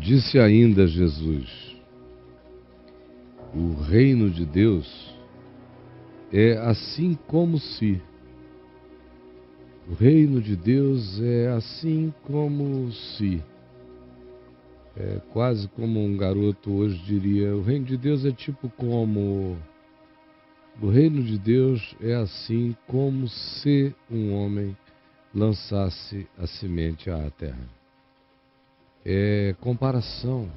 Disse ainda Jesus: o reino de Deus é assim como se. O reino de Deus é assim como se. É quase como um garoto hoje diria: o reino de Deus é tipo como. O reino de Deus é assim como se um homem lançasse a semente à terra. É comparação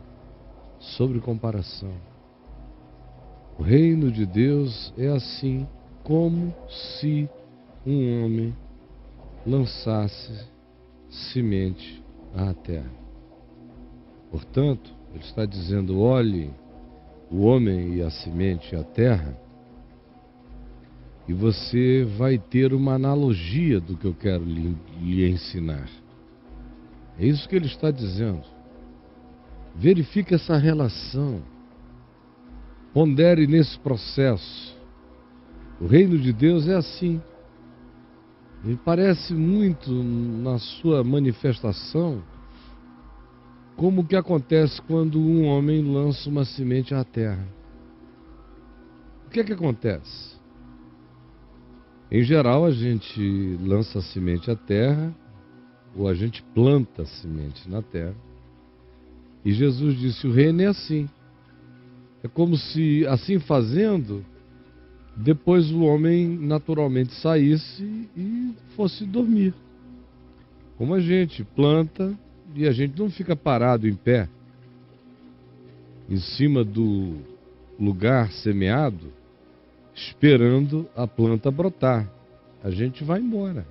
sobre comparação. O reino de Deus é assim como se um homem lançasse semente à terra. Portanto, ele está dizendo: olhe o homem e a semente à terra, e você vai ter uma analogia do que eu quero lhe ensinar. É isso que ele está dizendo. Verifique essa relação. Pondere nesse processo. O reino de Deus é assim. Me parece muito na sua manifestação como que acontece quando um homem lança uma semente à terra. O que é que acontece? Em geral, a gente lança a semente à terra, ou a gente planta a semente na terra. E Jesus disse: o reino é assim. É como se, assim fazendo, depois o homem naturalmente saísse e fosse dormir. Como a gente planta e a gente não fica parado em pé, em cima do lugar semeado, esperando a planta brotar. A gente vai embora.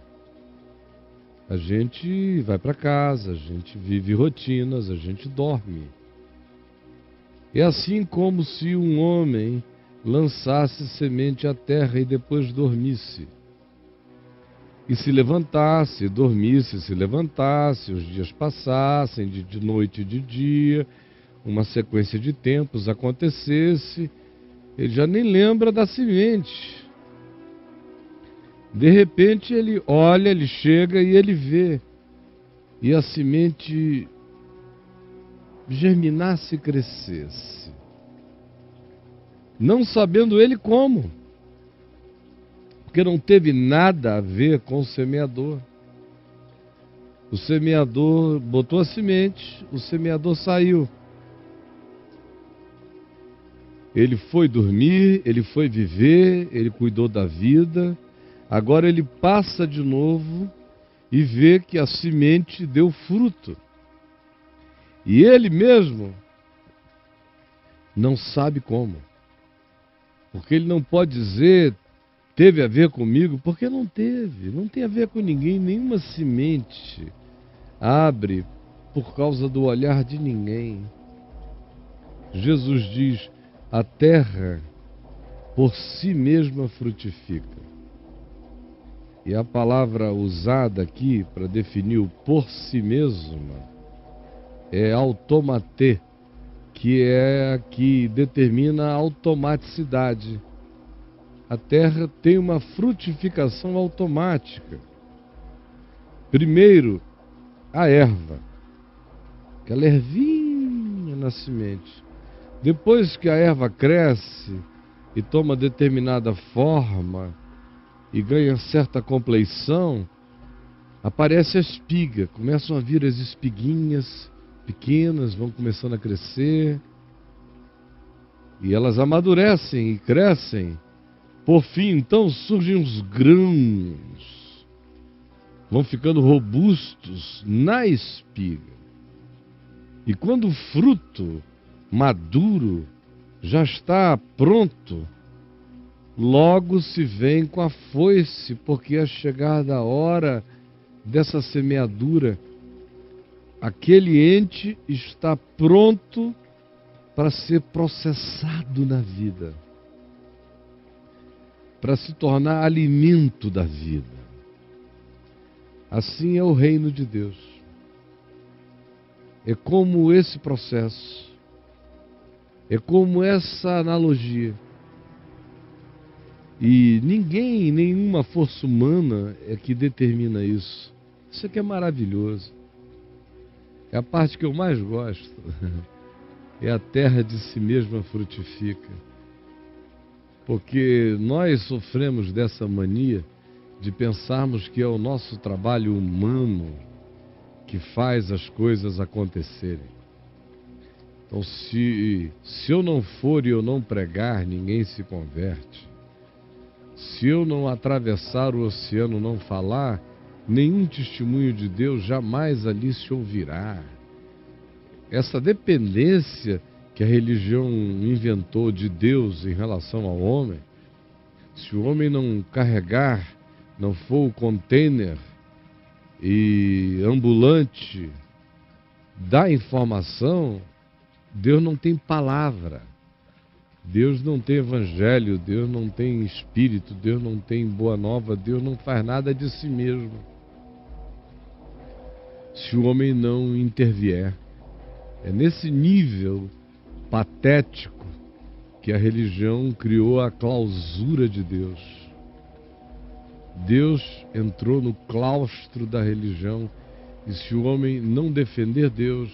A gente vai para casa, a gente vive rotinas, a gente dorme. É assim como se um homem lançasse semente à terra e depois dormisse. E se levantasse, dormisse, se levantasse, os dias passassem de noite e de dia, uma sequência de tempos acontecesse, ele já nem lembra da semente. De repente ele olha, ele chega e ele vê. E a semente germinasse e crescesse. Não sabendo ele como. Porque não teve nada a ver com o semeador. O semeador botou a semente, o semeador saiu. Ele foi dormir, ele foi viver, ele cuidou da vida. Agora ele passa de novo e vê que a semente deu fruto. E ele mesmo não sabe como. Porque ele não pode dizer: teve a ver comigo, porque não teve. Não tem a ver com ninguém. Nenhuma semente abre por causa do olhar de ninguém. Jesus diz: a terra por si mesma frutifica. E a palavra usada aqui para definir o por si mesma é automatê, que é a que determina a automaticidade. A terra tem uma frutificação automática. Primeiro, a erva, aquela ervinha na semente. Depois que a erva cresce e toma determinada forma e ganha certa compleição, aparece a espiga, começam a vir as espiguinhas pequenas, vão começando a crescer, e elas amadurecem e crescem. Por fim, então, surgem os grãos, vão ficando robustos na espiga. E quando o fruto maduro já está pronto, logo se vem com a foice, porque é chegada a hora dessa semeadura. Aquele ente está pronto para ser processado na vida, para se tornar alimento da vida. Assim é o reino de Deus. É como esse processo, é como essa analogia. E ninguém, nenhuma força humana é que determina isso. Isso aqui é maravilhoso. É a parte que eu mais gosto. É a terra de si mesma frutifica. Porque nós sofremos dessa mania de pensarmos que é o nosso trabalho humano que faz as coisas acontecerem. Então, se eu não for e eu não pregar, ninguém se converte. Se eu não atravessar o oceano, não falar, nenhum testemunho de Deus jamais ali se ouvirá. Essa dependência que a religião inventou de Deus em relação ao homem, se o homem não carregar, não for o container e ambulante da informação, Deus não tem palavra, Deus não tem evangelho, Deus não tem espírito, Deus não tem boa nova, Deus não faz nada de si mesmo. Se o homem não intervier, é nesse nível patético que a religião criou a clausura de Deus. Deus entrou no claustro da religião, e se o homem não defender Deus,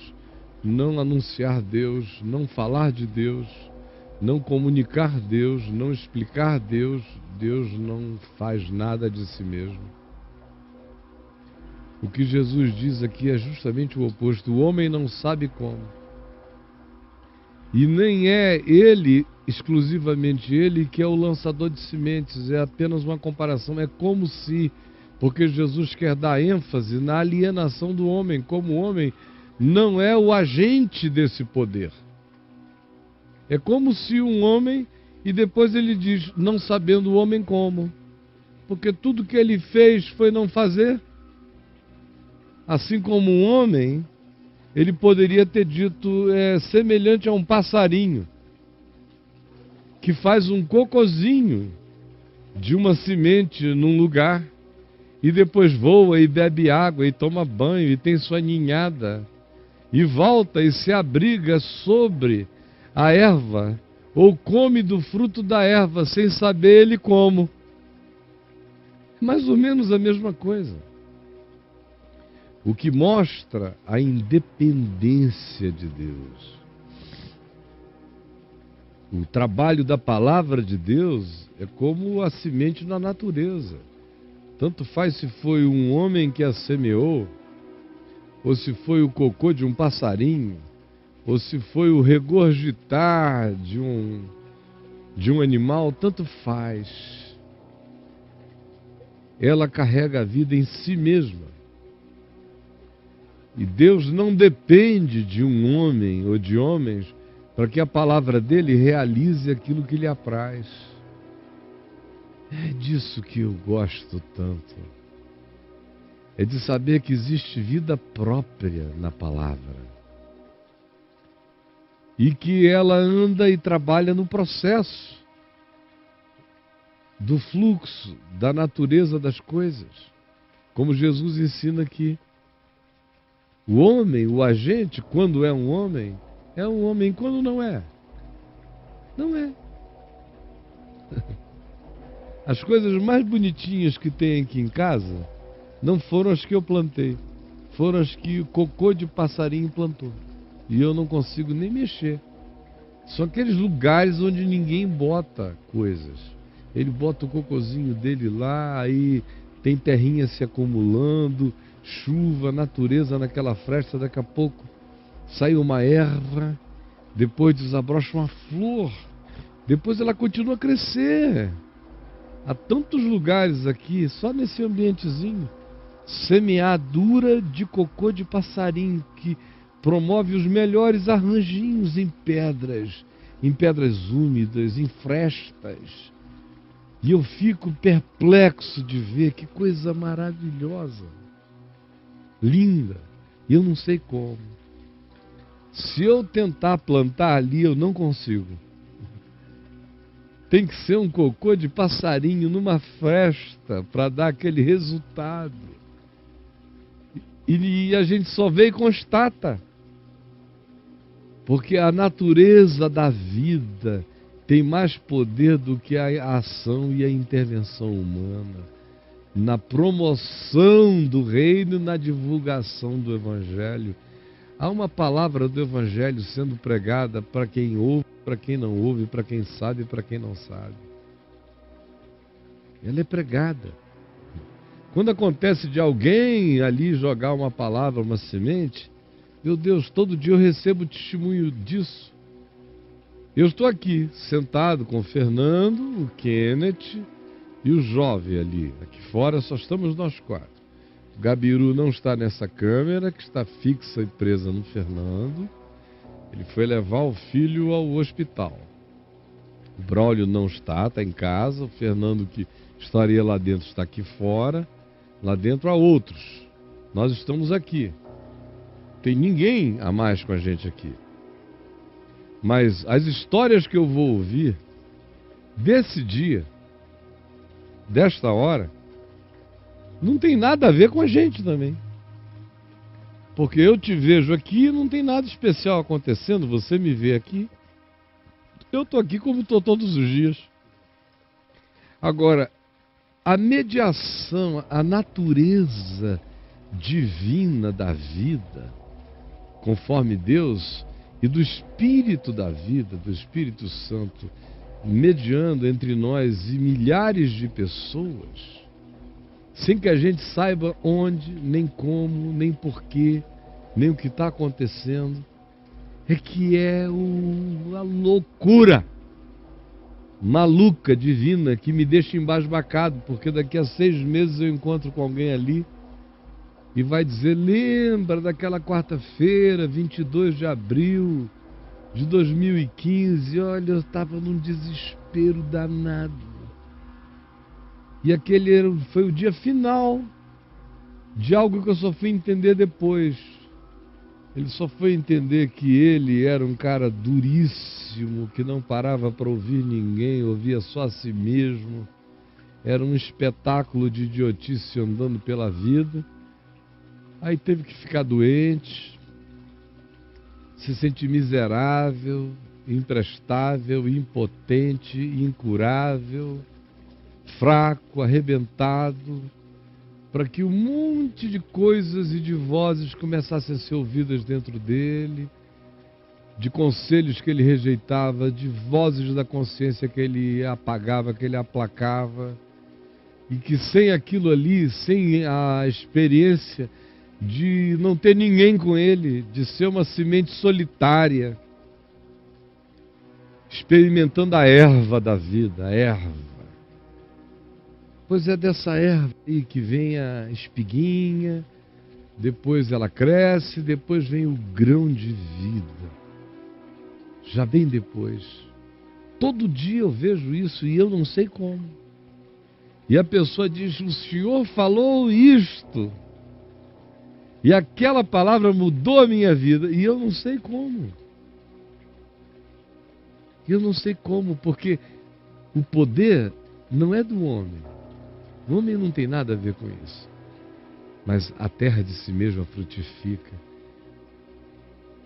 não anunciar Deus, não falar de Deus, não comunicar Deus, não explicar Deus, Deus não faz nada de si mesmo. O que Jesus diz aqui é justamente o oposto. O homem não sabe como. E nem é ele, exclusivamente ele, que é o lançador de sementes. É apenas uma comparação. É como se, porque Jesus quer dar ênfase na alienação do homem, como o homem não é o agente desse poder. É como se um homem, e depois ele diz, não sabendo o homem como. Porque tudo que ele fez foi não fazer. Assim como um homem, ele poderia ter dito, semelhante a um passarinho, que faz um cocozinho de uma semente num lugar, e depois voa e bebe água, e toma banho, e tem sua ninhada, e volta e se abriga sobre a erva, ou come do fruto da erva, sem saber ele como. Mais ou menos a mesma coisa. O que mostra a independência de Deus. O trabalho da palavra de Deus é como a semente na natureza. Tanto faz se foi um homem que a semeou, ou se foi o cocô de um passarinho, ou se foi o regurgitar de um animal, tanto faz. Ela carrega a vida em si mesma. E Deus não depende de um homem ou de homens para que a palavra dele realize aquilo que lhe apraz. É disso que eu gosto tanto. É de saber que existe vida própria na palavra. E que ela anda e trabalha no processo do fluxo, da natureza das coisas. Como Jesus ensina aqui. O homem, o agente, quando é um homem quando não é. Não é. As coisas mais bonitinhas que tem aqui em casa não foram as que eu plantei. Foram as que o cocô de passarinho plantou. E eu não consigo nem mexer. São aqueles lugares onde ninguém bota coisas. Ele bota o cocôzinho dele lá, aí tem terrinha se acumulando, chuva, natureza naquela fresta, daqui a pouco sai uma erva, depois desabrocha uma flor, depois ela continua a crescer. Há tantos lugares aqui, só nesse ambientezinho, semeadura de cocô de passarinho, que promove os melhores arranjinhos em pedras úmidas, em frestas. E eu fico perplexo de ver que coisa maravilhosa. Linda, e eu não sei como. Se eu tentar plantar ali, eu não consigo. Tem que ser um cocô de passarinho numa fresta para dar aquele resultado. E a gente só vê e constata. Porque a natureza da vida tem mais poder do que a ação e a intervenção humana na promoção do reino, na divulgação do evangelho. Há uma palavra do Evangelho sendo pregada para quem ouve, para quem não ouve, para quem sabe e para quem não sabe. Ela é pregada. Quando acontece de alguém ali jogar uma palavra, uma semente, meu Deus, todo dia eu recebo testemunho disso. Eu estou aqui, sentado com o Fernando, o Kenneth e o jovem ali. Aqui fora só estamos nós quatro. O Gabiru não está nessa câmera, que está fixa e presa no Fernando. Ele foi levar o filho ao hospital. O Braulio não está em casa. O Fernando, que estaria lá dentro, está aqui fora. Lá dentro há outros. Nós estamos aqui. Tem ninguém a mais com a gente aqui. Mas as histórias que eu vou ouvir desse dia, desta hora, não tem nada a ver com a gente também. Porque eu te vejo aqui e não tem nada especial acontecendo, você me vê aqui. Eu estou aqui como estou todos os dias. Agora, a mediação, a natureza divina da vida, conforme Deus, e do Espírito da vida, do Espírito Santo, mediando entre nós e milhares de pessoas, sem que a gente saiba onde, nem como, nem porquê, nem o que está acontecendo, é que é uma loucura maluca, divina, que me deixa embasbacado, porque daqui a 6 meses eu encontro com alguém ali e vai dizer: lembra daquela quarta-feira, 22 de abril de 2015, olha, eu estava num desespero danado. E aquele foi o dia final de algo que eu só fui entender depois. Ele só foi entender que ele era um cara duríssimo, que não parava para ouvir ninguém, ouvia só a si mesmo. Era um espetáculo de idiotice andando pela vida. Aí teve que ficar doente, se sentir miserável, imprestável, impotente, incurável, fraco, arrebentado, para que um monte de coisas e de vozes começassem a ser ouvidas dentro dele, de conselhos que ele rejeitava, de vozes da consciência que ele apagava, que ele aplacava, e que sem aquilo ali, sem a experiência de não ter ninguém com ele, de ser uma semente solitária, experimentando a erva da vida, a erva. Pois é dessa erva aí que vem a espiguinha, depois ela cresce, depois vem o grão de vida. Já bem depois. Todo dia eu vejo isso e eu não sei como. E a pessoa diz: o senhor falou isto. E aquela palavra mudou a minha vida. E eu não sei como. Eu não sei como, porque o poder não é do homem. O homem não tem nada a ver com isso. Mas a terra de si mesma frutifica.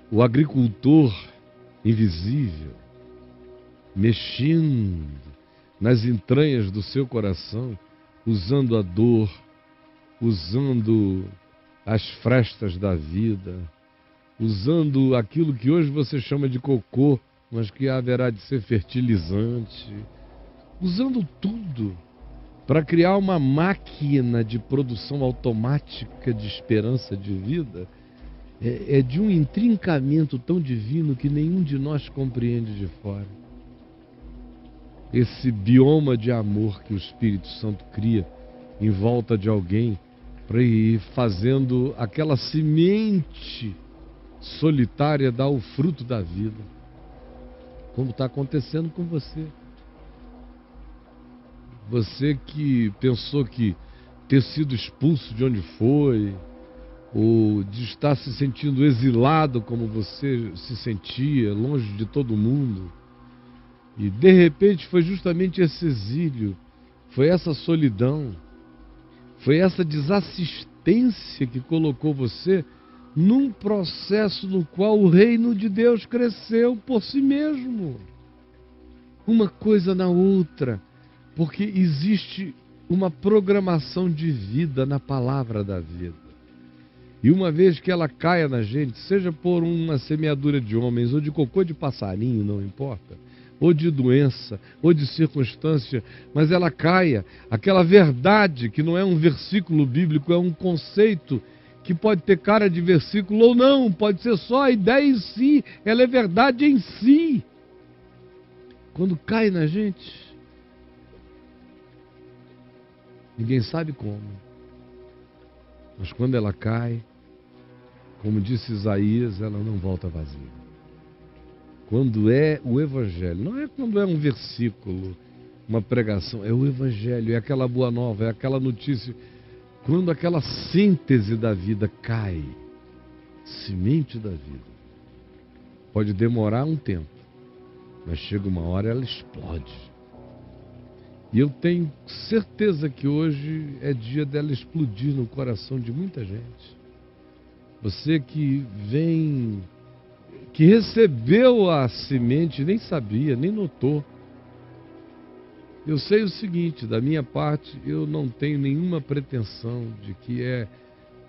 O agricultor invisível, mexendo nas entranhas do seu coração, usando a dor, usando as frestas da vida, usando aquilo que hoje você chama de cocô, mas que haverá de ser fertilizante, usando tudo para criar uma máquina de produção automática de esperança de vida. É de um intrincamento tão divino que nenhum de nós compreende de fora. Esse bioma de amor que o Espírito Santo cria em volta de alguém para ir fazendo aquela semente solitária dar o fruto da vida, como está acontecendo com você. Você que pensou que ter sido expulso de onde foi, ou de estar se sentindo exilado como você se sentia, longe de todo mundo, e de repente foi justamente esse exílio, foi essa solidão, foi essa desassistência que colocou você num processo no qual o reino de Deus cresceu por si mesmo. Uma coisa na outra, porque existe uma programação de vida na palavra da vida. E uma vez que ela caia na gente, seja por uma semeadura de homens, ou de cocô de passarinho, não importa, ou de doença, ou de circunstância, mas ela caia, aquela verdade que não é um versículo bíblico, é um conceito que pode ter cara de versículo ou não, pode ser só a ideia em si, ela é verdade em si. Quando cai na gente, ninguém sabe como, mas quando ela cai, como disse Isaías, ela não volta vazia. Quando é o Evangelho, não é quando é um versículo, uma pregação, é o Evangelho, é aquela boa nova, é aquela notícia. Quando aquela síntese da vida cai, semente da vida, pode demorar um tempo, mas chega uma hora ela explode. E eu tenho certeza que hoje é dia dela explodir no coração de muita gente. Você que vem, que recebeu a semente, nem sabia, nem notou. Eu sei o seguinte, da minha parte, eu não tenho nenhuma pretensão de que é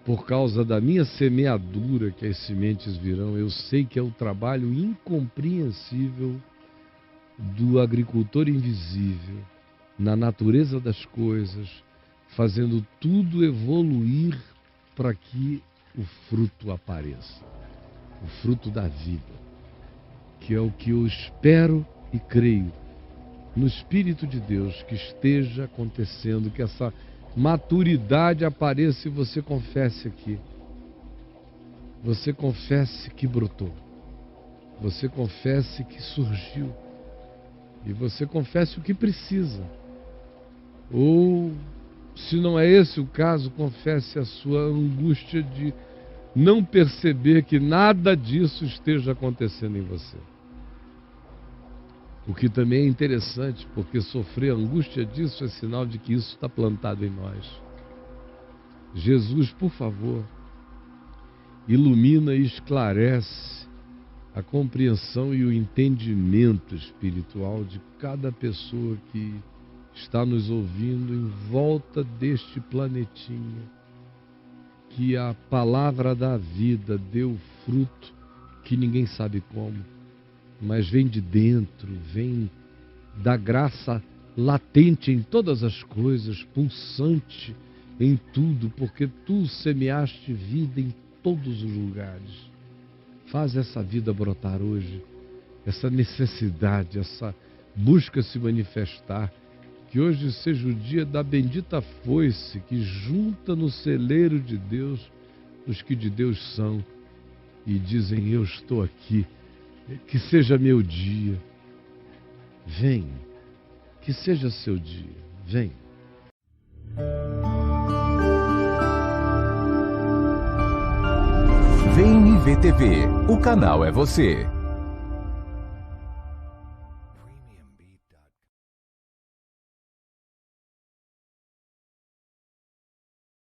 por causa da minha semeadura que as sementes virão. Eu sei que é o trabalho incompreensível do agricultor invisível, na natureza das coisas, fazendo tudo evoluir para que o fruto apareça, o fruto da vida, que é o que eu espero e creio no Espírito de Deus que esteja acontecendo, que essa maturidade apareça e você confesse aqui. Você confesse que brotou. Você confesse que surgiu. E você confesse o que precisa. Ou, se não é esse o caso, confesse a sua angústia de não perceber que nada disso esteja acontecendo em você. O que também é interessante, porque sofrer angústia disso é sinal de que isso está plantado em nós. Jesus, por favor, ilumina e esclarece a compreensão e o entendimento espiritual de cada pessoa que está nos ouvindo em volta deste planetinha, que a palavra da vida deu fruto que ninguém sabe como, mas vem de dentro, vem da graça latente em todas as coisas, pulsante em tudo, porque tu semeaste vida em todos os lugares. Faz essa vida brotar hoje, essa necessidade, essa busca se manifestar, que hoje seja o dia da bendita foice que junta no celeiro de Deus os que de Deus são e dizem: eu estou aqui. Que seja meu dia. Vem. Que seja seu dia. Vem. Vem me ver TV. O canal é você.